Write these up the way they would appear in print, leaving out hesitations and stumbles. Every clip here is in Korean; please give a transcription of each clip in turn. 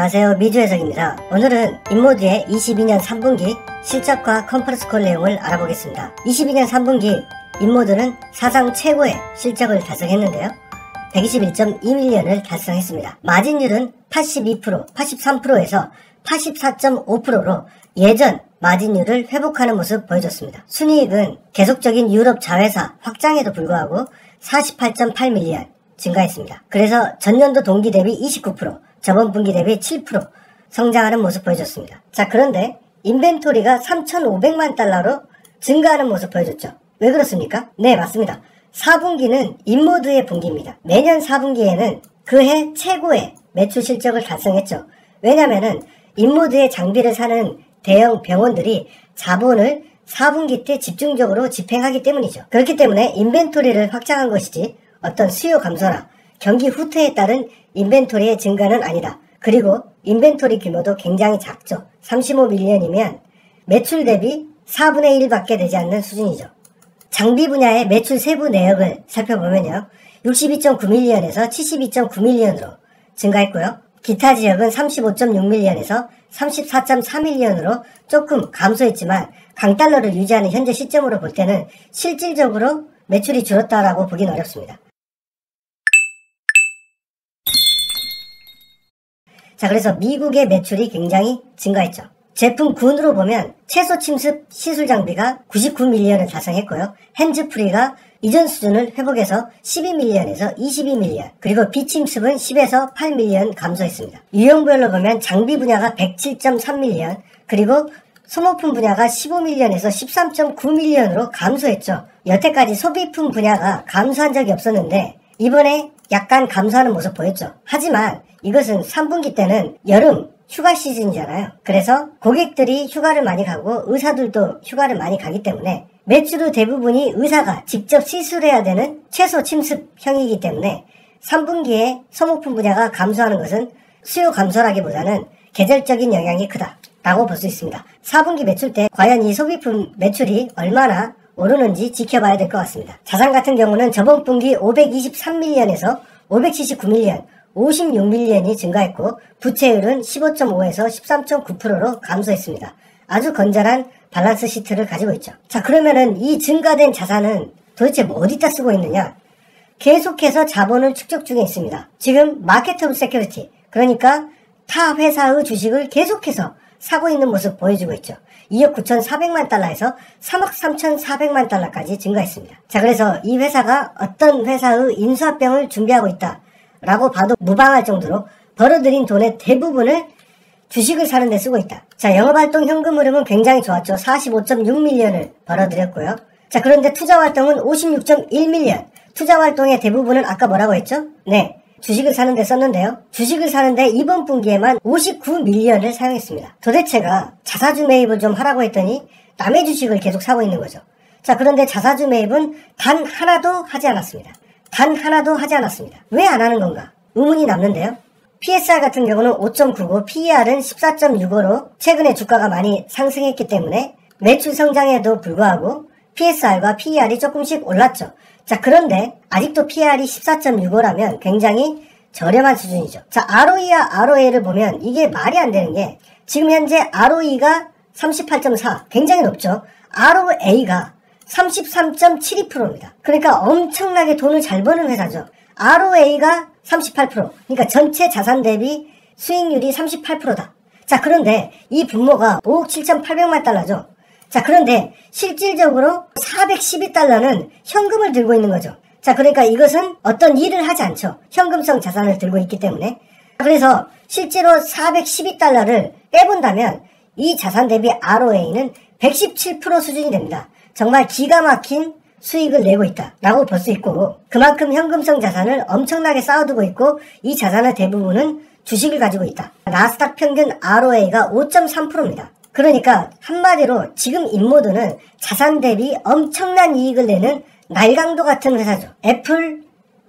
안녕하세요, 미주해석입니다. 오늘은 인모드의 22년 3분기 실적과 컨퍼런스콜 내용을 알아보겠습니다. 22년 3분기 인모드는 사상 최고의 실적을 달성했는데요. 121.2밀리언을 달성했습니다. 마진율은 82%, 83%에서 84.5%로 예전 마진율을 회복하는 모습 보여줬습니다. 순이익은 계속적인 유럽 자회사 확장에도 불구하고 48.8밀리언 증가했습니다. 그래서 전년도 동기 대비 29%, 저번 분기 대비 7% 성장하는 모습 보여줬습니다. 자, 그런데 인벤토리가 3,500만 달러로 증가하는 모습 보여줬죠. 왜 그렇습니까? 네, 맞습니다. 4분기는 인모드의 분기입니다. 매년 4분기에는 그해 최고의 매출 실적을 달성했죠. 왜냐면은 인모드의 장비를 사는 대형 병원들이 자본을 4분기 때 집중적으로 집행하기 때문이죠. 그렇기 때문에 인벤토리를 확장한 것이지 어떤 수요 감소나 경기 후퇴에 따른 인벤토리의 증가는 아니다. 그리고 인벤토리 규모도 굉장히 작죠. 35밀리언이면 매출 대비 4분의 1밖에 되지 않는 수준이죠. 장비 분야의 매출 세부 내역을 살펴보면요. 62.9밀리언에서 72.9밀리언으로 증가했고요. 기타 지역은 35.6밀리언에서 34.4밀리언으로 조금 감소했지만 강달러를 유지하는 현재 시점으로 볼 때는 실질적으로 매출이 줄었다라고 보긴 어렵습니다. 자, 그래서 미국의 매출이 굉장히 증가했죠. 제품군으로 보면 채소 침습 시술 장비가 99밀리언을 달성했고요. 핸즈프리가 이전 수준을 회복해서 12밀리언에서 22밀리언, 그리고 비침습은 10에서 8밀리언 감소했습니다. 유형별로 보면 장비 분야가 107.3밀리언, 그리고 소모품 분야가 15밀리언에서 13.9밀리언으로 감소했죠. 여태까지 소비품 분야가 감소한 적이 없었는데 이번에 약간 감소하는 모습 보였죠. 하지만 이것은 3분기 때는 여름 휴가 시즌이잖아요. 그래서 고객들이 휴가를 많이 가고 의사들도 휴가를 많이 가기 때문에 매출의 대부분이 의사가 직접 시술해야 되는 최소 침습형이기 때문에 3분기에 소모품 분야가 감소하는 것은 수요 감소라기보다는 계절적인 영향이 크다라고 볼 수 있습니다. 4분기 매출 때 과연 이 소비품 매출이 얼마나 오르는지 지켜봐야 될 것 같습니다. 자산 같은 경우는 저번 분기 523밀리언에서 579밀리언, 56밀리언이 증가했고 부채율은 15.5에서 13.9%로 감소했습니다. 아주 건전한 밸런스 시트를 가지고 있죠. 자, 그러면은 이 증가된 자산은 도대체 어디다 쓰고 있느냐? 계속해서 자본을 축적 중에 있습니다. 지금 마케터블 세큐리티, 그러니까 타 회사의 주식을 계속해서 사고 있는 모습 보여주고 있죠. 2억 9,400만 달러에서 3억 3,400만 달러까지 증가했습니다. 자, 그래서 이 회사가 어떤 회사의 인수합병을 준비하고 있다 라고 봐도 무방할 정도로 벌어들인 돈의 대부분을 주식을 사는 데 쓰고 있다. 자, 영업활동 현금 흐름은 굉장히 좋았죠. 45.6밀리언을 벌어들였고요. 자, 그런데 투자활동은 56.1밀리언. 투자활동의 대부분은 아까 뭐라고 했죠? 네, 주식을 사는 데 썼는데요. 주식을 사는데 이번 분기에만 59밀리언을 사용했습니다. 도대체가 자사주 매입을 좀 하라고 했더니 남의 주식을 계속 사고 있는 거죠. 자, 그런데 자사주 매입은 단 하나도 하지 않았습니다. 단 하나도 하지 않았습니다. 왜 안 하는 건가? 의문이 남는데요. PSR 같은 경우는 5.99, PER은 14.65로 최근에 주가가 많이 상승했기 때문에 매출 성장에도 불구하고 PSR과 PER이 조금씩 올랐죠. 자, 그런데 아직도 PER이 14.65라면 굉장히 저렴한 수준이죠. 자, ROE와 ROA를 보면 이게 말이 안 되는 게 지금 현재 ROE가 38.4, 굉장히 높죠. ROA가 33.72%입니다. 그러니까 엄청나게 돈을 잘 버는 회사죠. ROA가 38%, 그러니까 전체 자산 대비 수익률이 38%다. 자, 그런데 이 분모가 5억 7,800만 달러죠. 자, 그런데 실질적으로 412달러는 현금을 들고 있는 거죠. 자, 그러니까 이것은 어떤 일을 하지 않죠. 현금성 자산을 들고 있기 때문에. 그래서 실제로 412달러를 빼본다면 이 자산 대비 ROA는 117% 수준이 됩니다. 정말 기가 막힌 수익을 내고 있다라고 볼 수 있고, 그만큼 현금성 자산을 엄청나게 쌓아두고 있고 이 자산의 대부분은 주식을 가지고 있다. 나스닥 평균 ROA가 5.3%입니다. 그러니까 한마디로 지금 인모드는 자산 대비 엄청난 이익을 내는 날강도 같은 회사죠. 애플,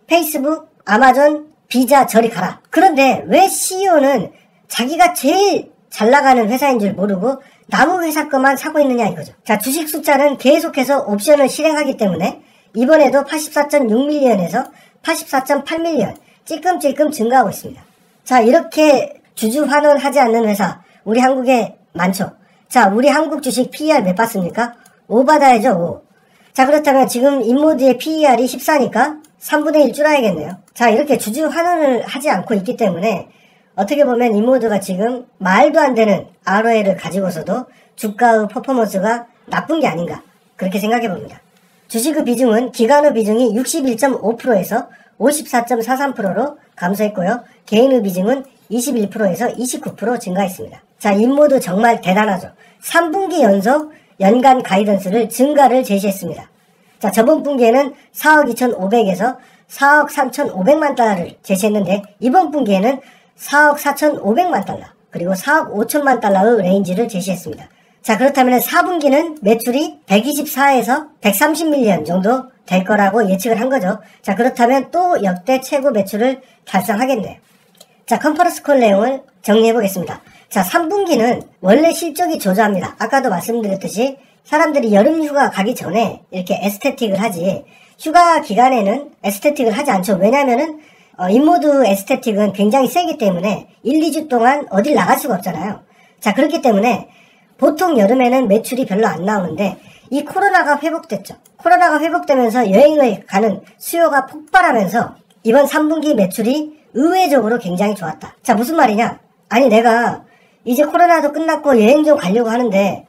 페이스북, 아마존, 비자 저리 가라. 그런데 왜 CEO는 자기가 제일 잘 나가는 회사인 줄 모르고 남의 회사 것만 사고 있느냐 이거죠. 자, 주식 숫자는 계속해서 옵션을 실행하기 때문에 이번에도 84.6밀리언에서 84.8밀리언 찔끔찔끔 증가하고 있습니다. 자, 이렇게 주주 환원하지 않는 회사 우리 한국에 많죠. 자, 우리 한국 주식 PER 몇 받습니까? 5 받아야죠. 5. 자, 그렇다면 지금 인모드의 PER이 14니까 3분의 1 줄어야겠네요. 자, 이렇게 주주 환원을 하지 않고 있기 때문에 어떻게 보면 인모드가 지금 말도 안 되는 ROA를 가지고서도 주가의 퍼포먼스가 나쁜 게 아닌가, 그렇게 생각해 봅니다. 주식의 비중은 기관의 비중이 61.5%에서 54.43%로 감소했고요. 개인의 비중은 21%에서 29% 증가했습니다. 자, 인모드 정말 대단하죠. 3분기 연속 연간 가이던스를 증가를 제시했습니다. 자, 저번 분기에는 4억 2,500에서 4억 3,500만 달러를 제시했는데 이번 분기에는 4억 4,500만 달러 그리고 4억 5천만 달러의 레인지를 제시했습니다. 자, 그렇다면 4분기는 매출이 124에서 130밀리언 정도 될 거라고 예측을 한 거죠. 자, 그렇다면 또 역대 최고 매출을 달성하겠네요. 자, 컨퍼런스 콜 내용을 정리해 보겠습니다. 자, 3분기는 원래 실적이 저조합니다. 아까도 말씀드렸듯이 사람들이 여름 휴가 가기 전에 이렇게 에스테틱을 하지, 휴가 기간에는 에스테틱을 하지 않죠. 왜냐면은 인모드 에스테틱은 굉장히 세기 때문에 1, 2주 동안 어딜 나갈 수가 없잖아요. 자, 그렇기 때문에 보통 여름에는 매출이 별로 안 나오는데 이 코로나가 회복됐죠. 코로나가 회복되면서 여행을 가는 수요가 폭발하면서 이번 3분기 매출이 의외적으로 굉장히 좋았다. 자, 무슨 말이냐? 아니, 내가 이제 코로나도 끝났고 여행 좀 가려고 하는데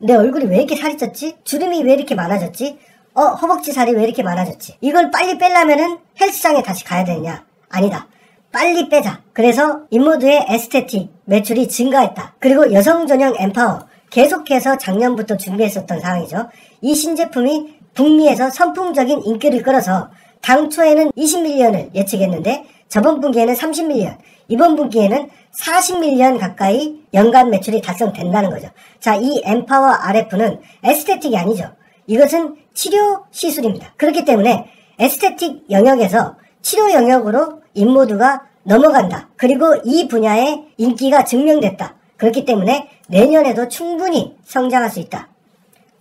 내 얼굴이 왜 이렇게 살이 쪘지? 주름이 왜 이렇게 많아졌지? 허벅지 살이 왜 이렇게 많아졌지? 이걸 빨리 빼려면은 헬스장에 다시 가야 되냐? 아니다. 빨리 빼자. 그래서 인모드의 에스테틱 매출이 증가했다. 그리고 여성 전용 엠파워 계속해서 작년부터 준비했었던 상황이죠. 이 신제품이 북미에서 선풍적인 인기를 끌어서 당초에는 20밀리언을 예측했는데 저번 분기에는 30밀리언, 이번 분기에는 40밀리언 가까이 연간 매출이 달성된다는 거죠. 자, 이 엠파워 RF는 에스테틱이 아니죠. 이것은 치료 시술입니다. 그렇기 때문에 에스테틱 영역에서 치료 영역으로 인모드가 넘어간다. 그리고 이 분야의 인기가 증명됐다. 그렇기 때문에 내년에도 충분히 성장할 수 있다.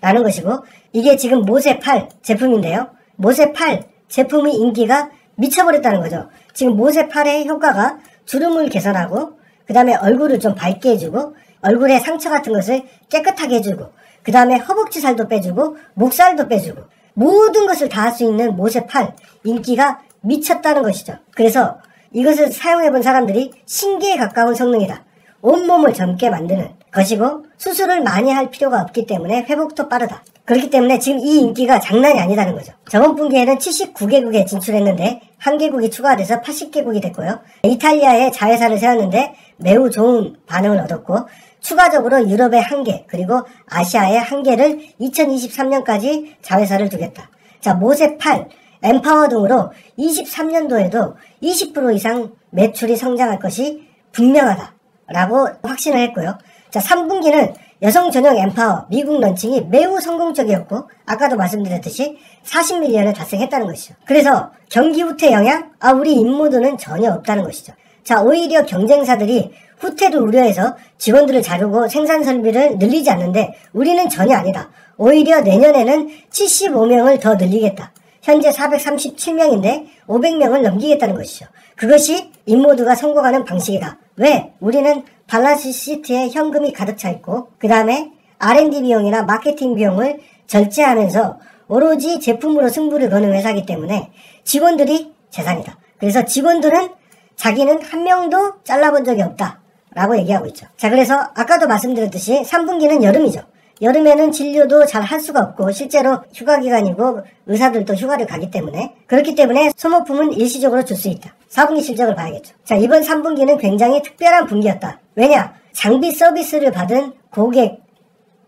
라는 것이고, 이게 지금 모세 8 제품인데요. 모세 8 제품의 인기가 미쳐버렸다는 거죠. 지금 모세 8의 효과가 주름을 개선하고, 그 다음에 얼굴을 좀 밝게 해주고, 얼굴에 상처 같은 것을 깨끗하게 해주고, 그 다음에 허벅지 살도 빼주고, 목살도 빼주고, 모든 것을 다 할 수 있는 모세 8 인기가 미쳤다는 것이죠. 그래서 이것을 사용해본 사람들이 신기에 가까운 성능이다. 온몸을 젊게 만드는 것이고 수술을 많이 할 필요가 없기 때문에 회복도 빠르다. 그렇기 때문에 지금 이 인기가 장난이 아니다는 거죠. 저번 분기에는 79개국에 진출했는데 1개국이 추가돼서 80개국이 됐고요. 이탈리아에 자회사를 세웠는데 매우 좋은 반응을 얻었고 추가적으로 유럽에 1개 그리고 아시아에 1개를 2023년까지 자회사를 두겠다. 자, 모세 8, 엠파워 등으로 23년도에도 20% 이상 매출이 성장할 것이 분명하다라고 확신을 했고요. 자, 3분기는 여성 전용 엠파워 미국 런칭이 매우 성공적이었고 아까도 말씀드렸듯이 40밀리언을 달성했다는 것이죠. 그래서 경기 후퇴 영향? 우리 인모드는 전혀 없다는 것이죠. 자, 오히려 경쟁사들이 후퇴를 우려해서 직원들을 자르고 생산 설비를 늘리지 않는데 우리는 전혀 아니다. 오히려 내년에는 75명을 더 늘리겠다. 현재 437명인데 500명을 넘기겠다는 것이죠. 그것이 인모드가 성공하는 방식이다. 왜? 우리는 발란스 시트에 현금이 가득 차 있고 그 다음에 R&D 비용이나 마케팅 비용을 절제하면서 오로지 제품으로 승부를 거는 회사이기 때문에 직원들이 재산이다. 그래서 직원들은 자기는 한 명도 잘라본 적이 없다 라고 얘기하고 있죠. 자, 그래서 아까도 말씀드렸듯이 3분기는 여름이죠. 여름에는 진료도 잘 할 수가 없고 실제로 휴가 기간이고 의사들도 휴가를 가기 때문에 그렇기 때문에 소모품은 일시적으로 줄 수 있다. 4분기 실적을 봐야겠죠. 자, 이번 3분기는 굉장히 특별한 분기였다. 왜냐? 장비 서비스를 받은 고객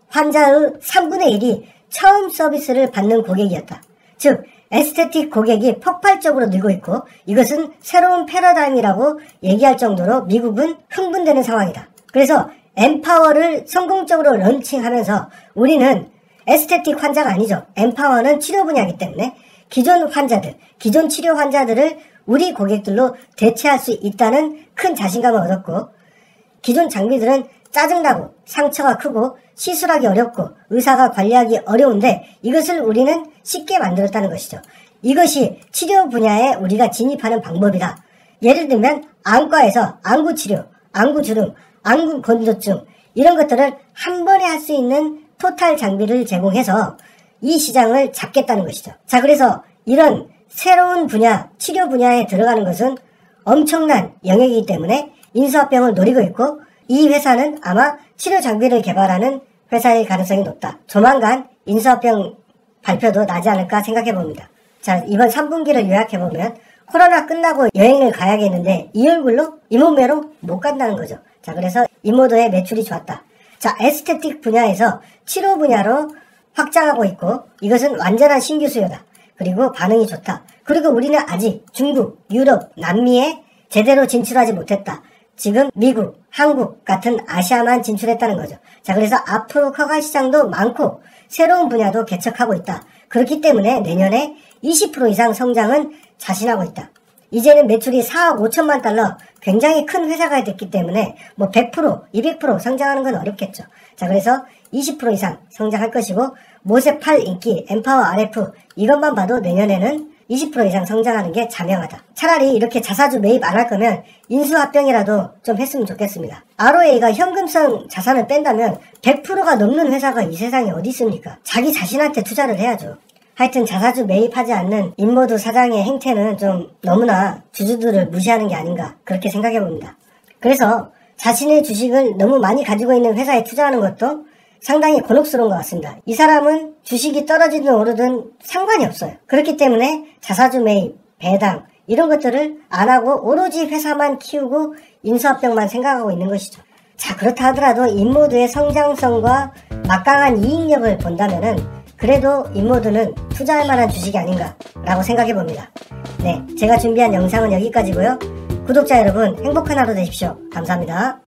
환자의 3분의 1이 처음 서비스를 받는 고객이었다. 즉 에스테틱 고객이 폭발적으로 늘고 있고 이것은 새로운 패러다임이라고 얘기할 정도로 미국은 흥분되는 상황이다. 그래서 엠파워를 성공적으로 런칭하면서 우리는 에스테틱 환자가 아니죠. 엠파워는 치료 분야이기 때문에 기존 환자들, 기존 치료 환자들을 우리 고객들로 대체할 수 있다는 큰 자신감을 얻었고 기존 장비들은 짜증나고 상처가 크고 시술하기 어렵고 의사가 관리하기 어려운데 이것을 우리는 쉽게 만들었다는 것이죠. 이것이 치료 분야에 우리가 진입하는 방법이다. 예를 들면 안과에서 안구 치료, 안구주름, 안구건조증 이런 것들을 한 번에 할 수 있는 토탈 장비를 제공해서 이 시장을 잡겠다는 것이죠. 자, 그래서 이런 새로운 분야, 치료 분야에 들어가는 것은 엄청난 영역이기 때문에 인수합병을 노리고 있고 이 회사는 아마 치료 장비를 개발하는 회사일 가능성이 높다. 조만간 인수합병 발표도 나지 않을까 생각해 봅니다. 자, 이번 3분기를 요약해 보면 코로나 끝나고 여행을 가야겠는데 이 얼굴로 이 몸매로 못 간다는 거죠. 자, 그래서 인모드의 매출이 좋았다. 자, 에스테틱 분야에서 치료 분야로 확장하고 있고 이것은 완전한 신규 수요다. 그리고 반응이 좋다. 그리고 우리는 아직 중국, 유럽, 남미에 제대로 진출하지 못했다. 지금 미국, 한국 같은 아시아만 진출했다는 거죠. 자, 그래서 앞으로 커갈 시장도 많고 새로운 분야도 개척하고 있다. 그렇기 때문에 내년에 20% 이상 성장은 자신하고 있다. 이제는 매출이 4억 5천만 달러 굉장히 큰 회사가 됐기 때문에 뭐 100%, 200% 성장하는 건 어렵겠죠. 자, 그래서 20% 이상 성장할 것이고 모세 8 인기, 엠파워 RF 이것만 봐도 내년에는 20% 이상 성장하는 게 자명하다. 차라리 이렇게 자사주 매입 안 할 거면 인수합병이라도 좀 했으면 좋겠습니다. ROA가 현금성 자산을 뺀다면 100%가 넘는 회사가 이 세상에 어디 있습니까? 자기 자신한테 투자를 해야죠. 하여튼 자사주 매입하지 않는 인모드 사장의 행태는 좀 너무나 주주들을 무시하는 게 아닌가 그렇게 생각해 봅니다. 그래서 자신의 주식을 너무 많이 가지고 있는 회사에 투자하는 것도 상당히 곤혹스러운 것 같습니다. 이 사람은 주식이 떨어지든 오르든 상관이 없어요. 그렇기 때문에 자사주 매입, 배당 이런 것들을 안 하고 오로지 회사만 키우고 인수합병만 생각하고 있는 것이죠. 자, 그렇다 하더라도 인모드의 성장성과 막강한 이익력을 본다면은 그래도 인모드는 투자할 만한 주식이 아닌가 라고 생각해 봅니다. 네, 제가 준비한 영상은 여기까지고요. 구독자 여러분 행복한 하루 되십시오. 감사합니다.